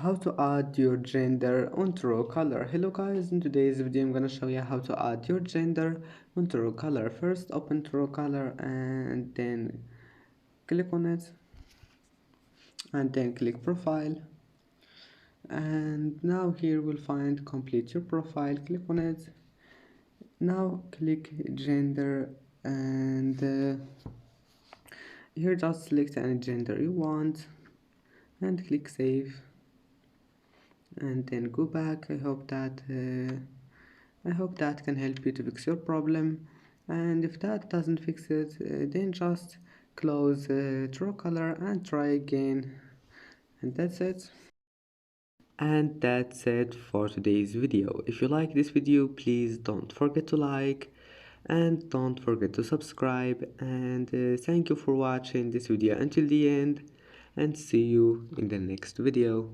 How to add your gender on Truecaller. Hello guys, in today's video I'm gonna show you how to add your gender on Truecaller. First open Truecaller and then click on it and then click profile, and now here we'll find complete your profile. Click on it. Now click gender, and here just select any gender you want and click save, and then go back. I hope that can help you to fix your problem, and if that doesn't fix it, then just close Truecaller and try again, and that's it. And that's it for today's video. If you like this video, please don't forget to like and don't forget to subscribe, and thank you for watching this video until the end, and see you in the next video.